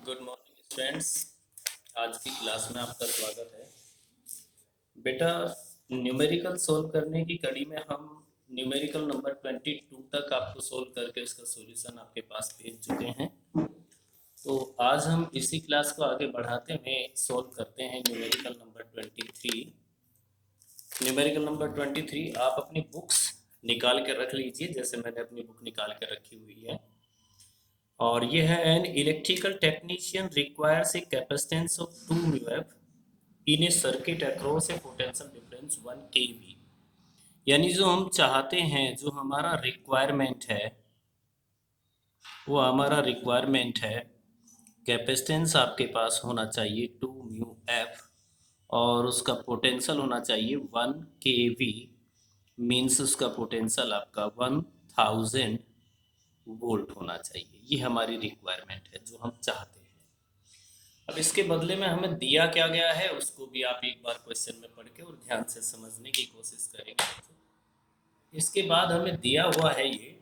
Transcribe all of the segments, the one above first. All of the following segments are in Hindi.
Good morning students. आज की क्लास में आपका स्वागत है। बेटा, न्यूमेरिकल सोल्व करने की कड़ी में हम न्यूमेरिकल नंबर 22 तक आपको सोल्व करके इसका सॉल्यूशन आपके पास भेज चुके हैं। तो आज हम इसी क्लास को आगे बढ़ाते हुए सोल्व करते हैं न्यूमेरिकल नंबर 23। न्यूमेरिकल नंबर 23 आप अपनी बुक्स निकाल के रख लीजिए, जैसे मैंने अपनी बुक निकाल के रखी हुई है। और ये है an electrical technician requires a capacitance of 2 mu F in a circuit across a potential difference 1 KV. यानी जो हम चाहते हैं, जो हमारा रिक्वायरमेंट है, वो हमारा रिक्वायरमेंट है कैपेसिटेंस आपके पास होना चाहिए 2 म्यू एफ और उसका पोटेंशियल होना चाहिए 1 केवी। मीन्स उसका पोटेंशियल आपका 1000 वोल्ट होना चाहिए। ये हमारी रिक्वायरमेंट है जो हम चाहते हैं। अब इसके बदले में हमें दिया क्या गया है उसको भी आप एक बार क्वेश्चन में पढ़ के और ध्यान से समझने की कोशिश करेंगे। इसके बाद हमें दिया हुआ है ये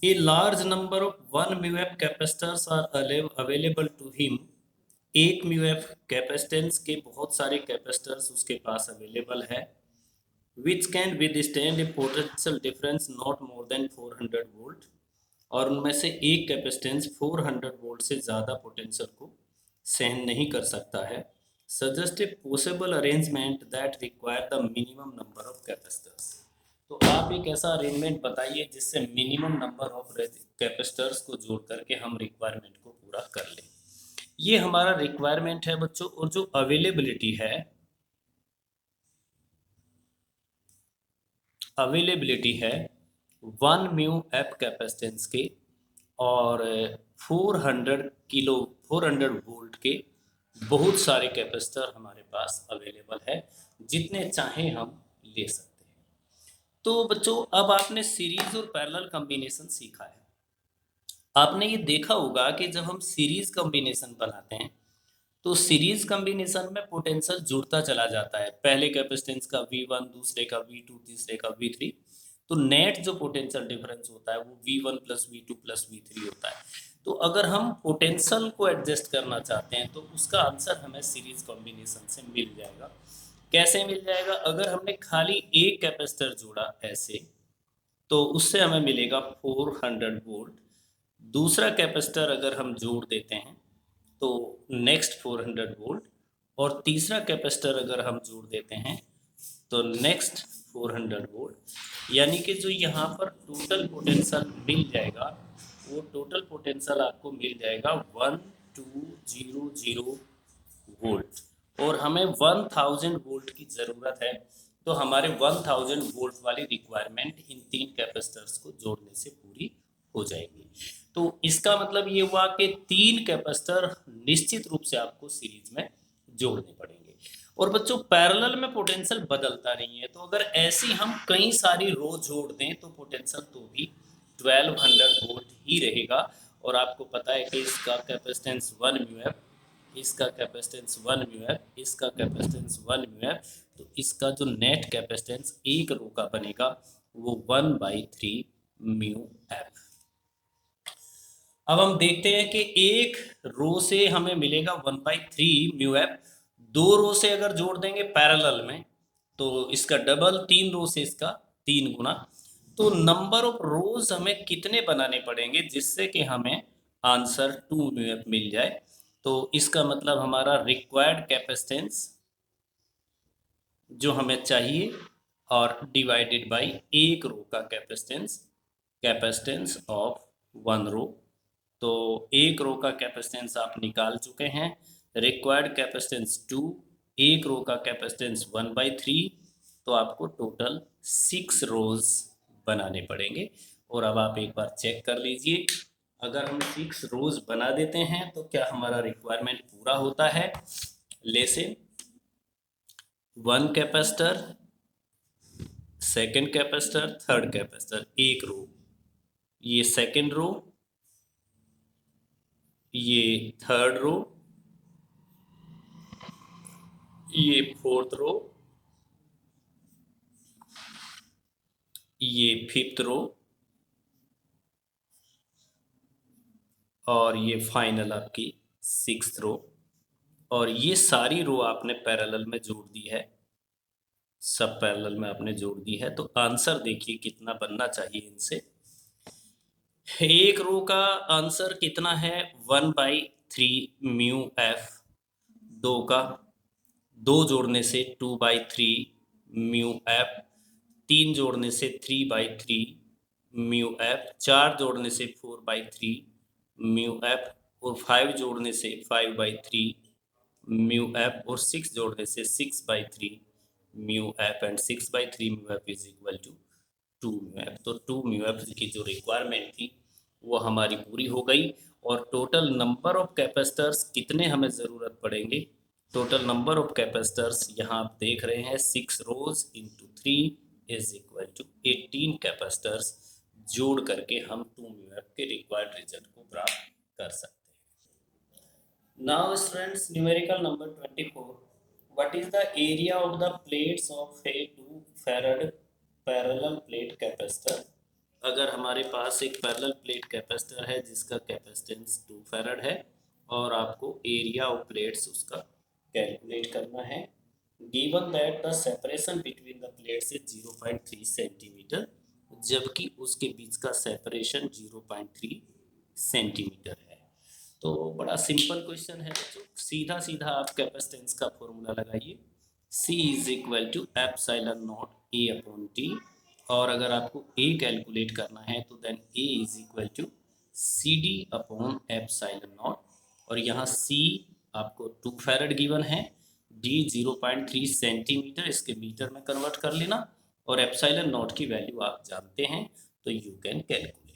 a large number of 1 mu F capacitors are available to him. 1 mu F capacitance के बहुत सारे कैपेसिटर्स उसके पास अवेलेबल है, which can withstand a potential difference not more than 400 volt. और उनमें से एक कैपेसिटेंस 400 वोल्ट से ज़्यादा पोटेंशियल को सहन नहीं कर सकता है। Suggest a possible arrangement that require the minimum number of capacitors. तो आप एक ऐसा अरेंजमेंट बताइए जिससे मिनिमम नंबर ऑफ कैपेसिटर्स को जोड़ करके हम रिक्वायरमेंट को पूरा कर लें। ये हमारा रिक्वायरमेंट है बच्चों, और जो अवेलेबिलिटी है, अवेलेबिलिटी है 1 म्यू एफ कैपेसिटेंस के और 400 वोल्ट के बहुत सारे कैपेसिटर हमारे पास अवेलेबल है, जितने चाहें हम ले सकते हैं। तो बच्चों, अब आपने सीरीज और पैरेलल कॉम्बिनेशन सीखा है। आपने ये देखा होगा कि जब हम सीरीज कॉम्बिनेशन बनाते हैं तो सीरीज कॉम्बिनेशन में पोटेंशियल जुड़ता चला जाता है। पहले कैपेसिटेंस का V1, दूसरे का V2, तीसरे का V3। तो नेट जो पोटेंशियल डिफरेंस होता है वो V1 plus V2 plus V3 होता है। तो अगर हम पोटेंशियल को एडजस्ट करना चाहते हैं तो उसका आंसर हमें सीरीज कॉम्बिनेशन से मिल जाएगा। कैसे मिल जाएगा? अगर हमने खाली एक कैपेसिटर जोड़ा ऐसे, तो उससे हमें मिलेगा 400 वोल्ट। दूसरा कैपेसिटर अगर हम जोड़ देते हैं तो नेक्स्ट 400 वोल्ट, और तीसरा कैपेसिटर अगर हम जोड़ देते हैं तो नेक्स्ट 400 वोल्ट। यानी कि जो यहाँ पर टोटल पोटेंशियल मिल जाएगा, वो टोटल पोटेंशियल आपको मिल जाएगा 1200 वोल्ट। और हमें 1000 वोल्ट की ज़रूरत है, तो हमारे 1000 वोल्ट वाली रिक्वायरमेंट इन तीन कैपेसिटर्स को जोड़ने से पूरी हो जाएगी। तो इसका मतलब ये हुआ कि तीन कैपेसिटर निश्चित रूप से आपको सीरीज में जोड़ने पड़ेंगे। और बच्चों, पैरेलल में पोटेंशियल बदलता नहीं है, तो अगर ऐसी हम कई सारी रो जोड़ दें तो पोटेंशियल तो भी 1200 वोल्ट ही रहेगा। और आपको पता है कि इसका कैपेसिटेंस 1 म्यू है, इसका कैपेसिटेंस 1 म्यू है, इसका कैपेसिटेंस 1 म्यू है। तो इसका जो नेट कैपेसिटेंस एक रो का बनेगा वो 1/3 म्यू एफ। अब हम देखते हैं कि एक रो से हमें मिलेगा 1/3 म्यू एफ। दो रो से अगर जोड़ देंगे पैरेलल में तो इसका डबल, तीन रो से इसका 3 गुना। तो नंबर ऑफ रोज हमें कितने बनाने पड़ेंगे जिससे कि हमें आंसर 2 म्यू एफ मिल जाए? तो इसका मतलब हमारा रिक्वायर्ड कैपेसिटेंस जो हमें चाहिए और डिवाइडेड बाय एक रो का कैपेसिटेंस, कैपेसिटेंस ऑफ 1 रो। तो एक रो का कैपेसिटेंस आप निकाल चुके हैं। रिक्वायर्ड कैपेसिटेंस 2, एक रो का कैपेसिटेंस 1/3। तो आपको टोटल 6 रोज बनाने पड़ेंगे। और अब आप एक बार चेक कर लीजिए, अगर हम 6 रोज बना देते हैं तो क्या हमारा रिक्वायरमेंट पूरा होता है? लेसे 1 capacitor, second capacitor, third capacitor, एक रो, ये सेकेंड रो, ये थर्ड रो, ये फोर्थ रो, ये फिफ्थ रो, और ये फाइनल आपकी 6th रो, और ये सारी रो आपने पैरेलल में जोड़ दी है, सब पैरेलल में आपने जोड़ दी है। तो आंसर देखिए कितना बनना चाहिए इनसे। एक रो का आंसर कितना है 1/3 म्यू एफ, दो का दो जोड़ने से 2/3 म्यू एफ, तीन जोड़ने से 3/3 म्यू एफ, चार जोड़ने से 4/3 म्यू एफ, और 5 जोड़ने से 5/3 म्यू एफ, और 6 जोड़ने से 6/3 mu F, and 6/3 mu F is equal to 2 mu F. तो 2 म्यू एफ की जो रिक्वायरमेंट थी वो हमारी पूरी हो गई। और टोटल नंबर ऑफ कैपेसिटर्स कितने हमें ज़रूरत पड़ेंगे, टोटल नंबर ऑफ कैपेसिटर्स यहाँ आप देख रहे हैं 6 rows into 3 is equal to 18 capacitors, जोड़ करके हम 2 म्यू एफ के रिक्वायर्ड रिजल्ट को प्राप्त कर सकते हैं। Now students, numerical number 24, what is the area of the plates of a 2 farad parallel plate capacitor। अगर हमारे पास एक पैरेलल प्लेट कैपेसिटर है जिसका कैपेसिटेंस 2 फैरड है, और आपको एरिया ऑफ प्लेट्स उसका कैलकुलेट करना है, given that the separation between the plates is 0.3 centimetre, जबकि उसके बीच का सेपरेशन 0.3 सेंटीमीटर है। तो बड़ा सिंपल क्वेश्चन है बच्चों, सीधा सीधा आप कैपेसिटेंस का फॉर्मूला लगाइए, C is equal to epsilon nought A upon T, और अगर आपको A कैलकुलेट करना है तो then A is equal to CD upon epsilon nought, और यहाँ C आपको 2 फैरड गिवन है, D 0.3 सेंटीमीटर, इसके मीटर में कन्वर्ट कर लेना, और एप्सिलॉन नॉट की वैल्यू आप जानते हैं तो यू कैन कैलकुलेट।